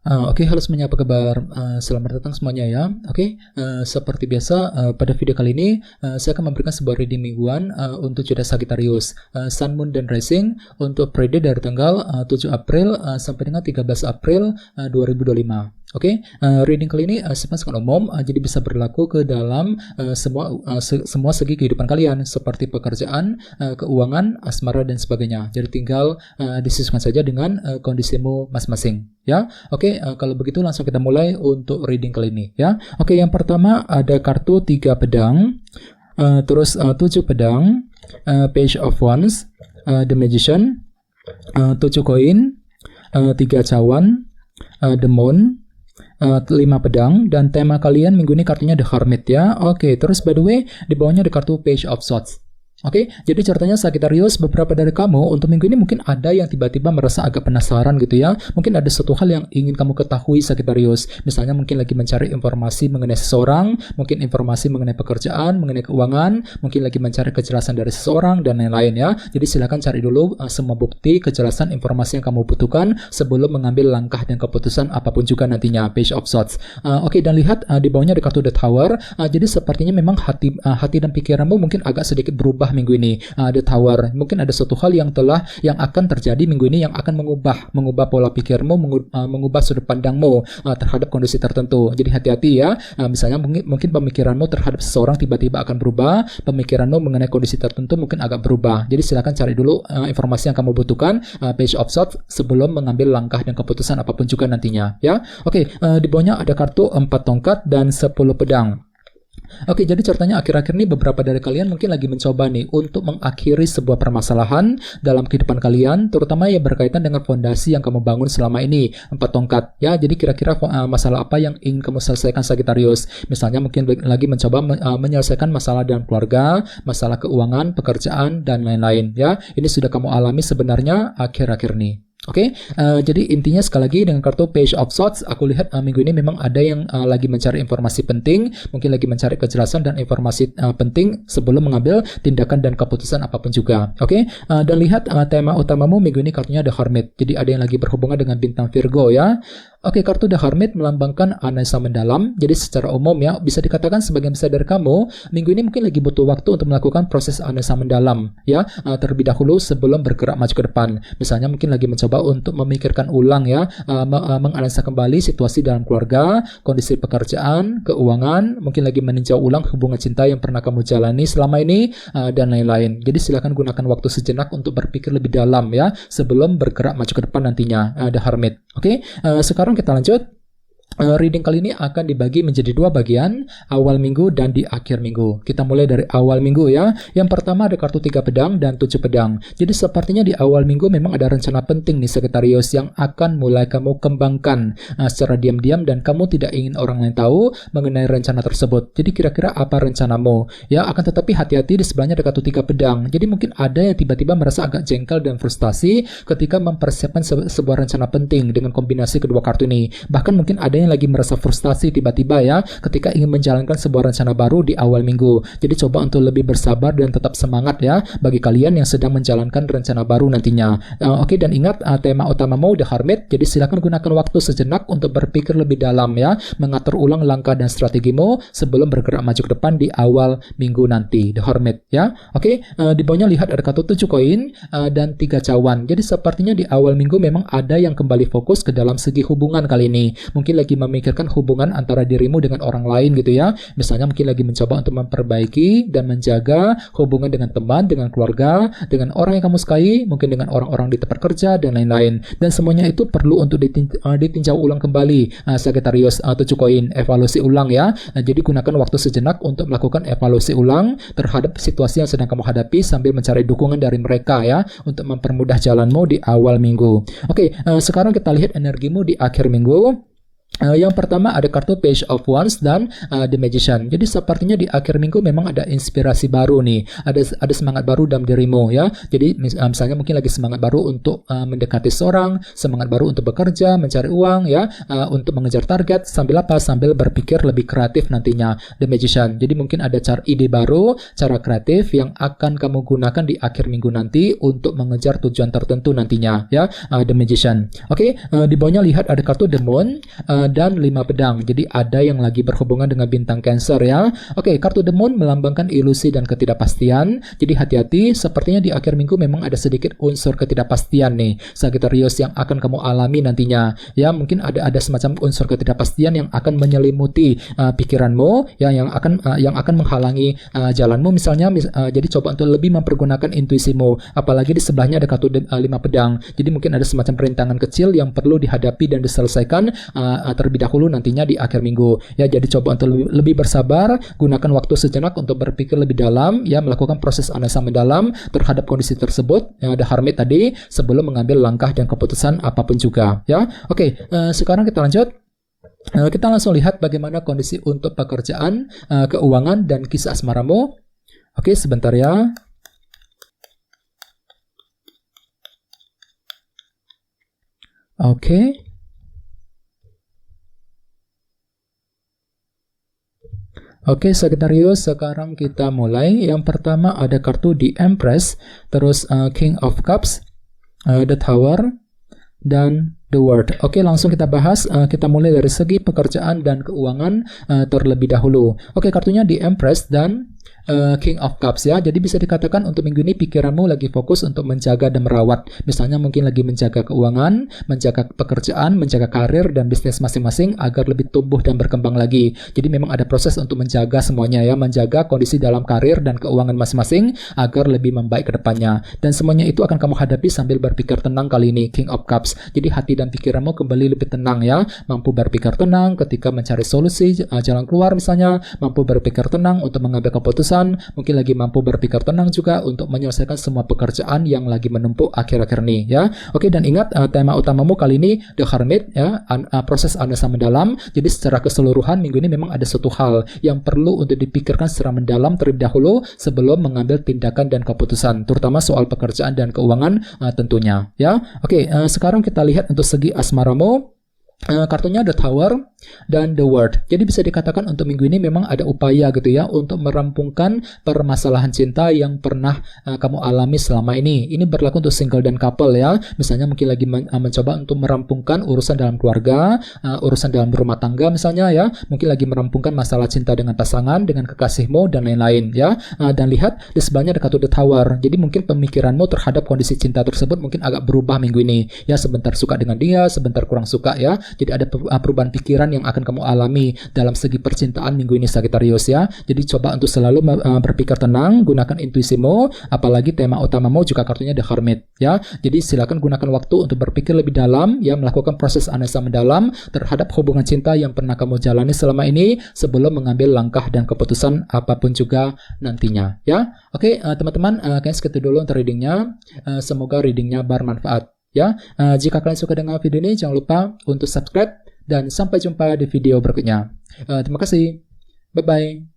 Oke, halo semuanya, apa kabar? Selamat datang semuanya ya. Oke, seperti biasa pada video kali ini saya akan memberikan sebuah reading mingguan untuk zodiak Sagittarius, Sun, Moon, dan Rising untuk periode dari tanggal 7 April sampai dengan 13 April 2025. Oke, reading kali ini sifatnya sangat umum, jadi bisa berlaku ke dalam semua segi kehidupan kalian, seperti pekerjaan, keuangan, asmara, dan sebagainya. Jadi tinggal disesuaikan saja dengan kondisimu masing-masing. Ya, oke, kalau begitu langsung kita mulai untuk reading kali ini. Ya, oke, yang pertama ada kartu 3 pedang, terus 7 pedang, Page of Wands, The Magician, 7 koin, 3 cawan, The Moon, 5 pedang, dan tema kalian minggu ini kartunya The Hermit ya. Oke, terus by the way di bawahnya ada kartu Page of Swords. Oke, jadi ceritanya Sagittarius, beberapa dari kamu untuk minggu ini mungkin ada yang tiba-tiba merasa agak penasaran gitu ya. Mungkin ada satu hal yang ingin kamu ketahui Sagittarius. Misalnya mungkin lagi mencari informasi mengenai seseorang, mungkin informasi mengenai pekerjaan, mengenai keuangan, mungkin lagi mencari kejelasan dari seseorang dan lain-lain ya. Jadi silakan cari dulu semua bukti, kejelasan, informasi yang kamu butuhkan sebelum mengambil langkah dan keputusan apapun juga nantinya. Page of Swords. Oke, dan lihat di bawahnya ada kartu The Tower. Jadi sepertinya memang hati dan pikiranmu mungkin agak sedikit berubah minggu ini. The Tower, mungkin ada suatu hal yang akan terjadi minggu ini yang akan mengubah pola pikirmu, mengubah sudut pandangmu terhadap kondisi tertentu. Jadi hati-hati ya. Misalnya mungkin pemikiranmu terhadap seseorang tiba-tiba akan berubah, pemikiranmu mengenai kondisi tertentu mungkin agak berubah. Jadi silakan cari dulu informasi yang kamu butuhkan, Page of Swords, sebelum mengambil langkah dan keputusan apapun juga nantinya ya. Oke, di bawahnya ada kartu 4 tongkat dan 10 pedang. Oke, jadi ceritanya akhir-akhir ini beberapa dari kalian mungkin lagi mencoba nih untuk mengakhiri sebuah permasalahan dalam kehidupan kalian, terutama yang berkaitan dengan fondasi yang kamu bangun selama ini, 4 tongkat ya. Jadi kira-kira masalah apa yang ingin kamu selesaikan Sagittarius? Misalnya mungkin lagi mencoba menyelesaikan masalah dalam keluarga, masalah keuangan, pekerjaan, dan lain-lain ya. Ini sudah kamu alami sebenarnya akhir-akhir ini. Oke, jadi intinya sekali lagi dengan kartu Page of Swords, aku lihat minggu ini memang ada yang lagi mencari informasi penting, mungkin lagi mencari kejelasan dan informasi penting sebelum mengambil tindakan dan keputusan apapun juga. Oke, dan lihat tema utamamu minggu ini kartunya The Hermit. Jadi ada yang lagi berhubungan dengan bintang Virgo ya. Oke, kartu The Hermit melambangkan analisa mendalam. Jadi secara umum ya, bisa dikatakan sebagian besar dari kamu minggu ini mungkin lagi butuh waktu untuk melakukan proses analisa mendalam ya, terlebih dahulu sebelum bergerak maju ke depan. Misalnya mungkin lagi mencoba untuk memikirkan ulang ya, menganalisa kembali situasi dalam keluarga, kondisi pekerjaan, keuangan, mungkin lagi meninjau ulang hubungan cinta yang pernah kamu jalani selama ini, dan lain-lain. Jadi silakan gunakan waktu sejenak untuk berpikir lebih dalam ya, sebelum bergerak maju ke depan nantinya, The Hermit. Oke, sekarang kita lanjut. Reading kali ini akan dibagi menjadi 2 bagian, awal minggu dan di akhir minggu. Kita mulai dari awal minggu ya. Yang pertama ada kartu 3 pedang dan 7 pedang. Jadi sepertinya di awal minggu memang ada rencana penting nih Sagittarius yang akan mulai kamu kembangkan secara diam-diam dan kamu tidak ingin orang lain tahu mengenai rencana tersebut. Jadi kira-kira apa rencanamu? Ya, akan tetapi hati-hati di sebelahnya ada kartu 3 pedang. Jadi mungkin ada yang tiba-tiba merasa agak jengkel dan frustasi ketika mempersiapkan sebuah rencana penting dengan kombinasi kedua kartu ini. Bahkan mungkin ada yang lagi merasa frustasi tiba-tiba ya ketika ingin menjalankan sebuah rencana baru di awal minggu. Jadi coba untuk lebih bersabar dan tetap semangat ya bagi kalian yang sedang menjalankan rencana baru nantinya. Oke, dan ingat tema utamamu The Hermit. Jadi silakan gunakan waktu sejenak untuk berpikir lebih dalam ya, mengatur ulang langkah dan strategimu sebelum bergerak maju ke depan di awal minggu nanti, The Hermit ya. Oke, di bawahnya lihat ada kartu 7 koin dan 3 cawan. Jadi sepertinya di awal minggu memang ada yang kembali fokus ke dalam segi hubungan kali ini. Mungkin lagi memikirkan hubungan antara dirimu dengan orang lain gitu ya. Misalnya mungkin lagi mencoba untuk memperbaiki dan menjaga hubungan dengan teman, dengan keluarga, dengan orang yang kamu sukai, mungkin dengan orang-orang di tempat kerja dan lain-lain. Dan semuanya itu perlu untuk ditinjau ulang kembali. Sagittarius 7 koin, evaluasi ulang ya. Jadi gunakan waktu sejenak untuk melakukan evaluasi ulang terhadap situasi yang sedang kamu hadapi sambil mencari dukungan dari mereka ya untuk mempermudah jalanmu di awal minggu. Oke, sekarang kita lihat energimu di akhir minggu. Yang pertama ada kartu Page of Wands dan The Magician. Jadi sepertinya di akhir minggu memang ada inspirasi baru nih, ada semangat baru dalam dirimu ya. Jadi misalnya mungkin lagi semangat baru untuk mendekati seorang, semangat baru untuk bekerja, mencari uang ya, untuk mengejar target sambil apa? Sambil berpikir lebih kreatif nantinya. The Magician. Jadi mungkin ada ide baru, cara kreatif yang akan kamu gunakan di akhir minggu nanti untuk mengejar tujuan tertentu nantinya ya. The Magician. Oke, di bawahnya lihat ada kartu The Moon dan 5 pedang. Jadi ada yang lagi berhubungan dengan bintang Cancer ya. Oke, kartu The Moon melambangkan ilusi dan ketidakpastian. Jadi hati-hati, sepertinya di akhir minggu memang ada sedikit unsur ketidakpastian nih, Sagittarius, yang akan kamu alami nantinya. Ya, mungkin ada semacam unsur ketidakpastian yang akan menyelimuti pikiranmu ya, yang akan menghalangi jalanmu misalnya. Jadi coba untuk lebih mempergunakan intuisimu. Apalagi di sebelahnya ada kartu 5 pedang. Jadi mungkin ada semacam perintangan kecil yang perlu dihadapi dan diselesaikan terlebih dahulu nantinya di akhir minggu ya. Jadi coba untuk lebih bersabar, gunakan waktu sejenak untuk berpikir lebih dalam ya, melakukan proses analisa mendalam terhadap kondisi tersebut yang ada Hermit tadi sebelum mengambil langkah dan keputusan apapun juga ya. Oke, sekarang kita lanjut. Kita langsung lihat bagaimana kondisi untuk pekerjaan, keuangan, dan kisah asmaramu. Oke, sebentar ya. Oke. Oke, Sagittarius, sekarang kita mulai. Yang pertama ada kartu The Empress, terus King of Cups, The Tower, dan The World. Oke, langsung kita bahas. Kita mulai dari segi pekerjaan dan keuangan terlebih dahulu. Oke, kartunya The Empress dan King of Cups ya. Jadi bisa dikatakan untuk minggu ini pikiranmu lagi fokus untuk menjaga dan merawat. Misalnya mungkin lagi menjaga keuangan, menjaga pekerjaan, menjaga karir dan bisnis masing-masing agar lebih tumbuh dan berkembang lagi. Jadi memang ada proses untuk menjaga semuanya ya, menjaga kondisi dalam karir dan keuangan masing-masing agar lebih membaik ke depannya. Dan semuanya itu akan kamu hadapi sambil berpikir tenang kali ini, King of Cups. Jadi hati dan pikiranmu kembali lebih tenang ya, mampu berpikir tenang ketika mencari solusi, jalan keluar misalnya, mampu berpikir tenang untuk mengambil keputusan, mungkin lagi mampu berpikir tenang juga untuk menyelesaikan semua pekerjaan yang lagi menumpuk akhir-akhir ini ya. Oke, dan ingat tema utamamu kali ini The Hermit ya, proses analisa mendalam. Jadi secara keseluruhan minggu ini memang ada satu hal yang perlu untuk dipikirkan secara mendalam terlebih dahulu sebelum mengambil tindakan dan keputusan, terutama soal pekerjaan dan keuangan tentunya ya. Oke, sekarang kita lihat untuk segi asmaramu. Kartunya The Tower dan The World. Jadi bisa dikatakan untuk minggu ini memang ada upaya gitu ya untuk merampungkan permasalahan cinta yang pernah kamu alami selama ini. Ini berlaku untuk single dan couple ya. Misalnya mungkin lagi mencoba untuk merampungkan urusan dalam keluarga, urusan dalam rumah tangga misalnya ya. Mungkin lagi merampungkan masalah cinta dengan pasangan, dengan kekasihmu dan lain-lain ya. Dan lihat di sebelahnya ada kartu The Tower. Jadi mungkin pemikiranmu terhadap kondisi cinta tersebut mungkin agak berubah minggu ini. Ya, sebentar suka dengan dia, sebentar kurang suka ya. Jadi ada perubahan pikiran yang akan kamu alami dalam segi percintaan minggu ini Sagittarius ya. Jadi coba untuk selalu berpikir tenang, gunakan intuisimu, apalagi tema utamamu juga kartunya The Hermit ya. Jadi silakan gunakan waktu untuk berpikir lebih dalam ya, melakukan proses analisa mendalam terhadap hubungan cinta yang pernah kamu jalani selama ini sebelum mengambil langkah dan keputusan apapun juga nantinya ya. Oke, teman-teman, kayaknya segitu dulu untuk readingnya. Semoga readingnya bermanfaat ya. Jika kalian suka dengan video ini, jangan lupa untuk subscribe dan sampai jumpa di video berikutnya. Terima kasih. Bye-bye.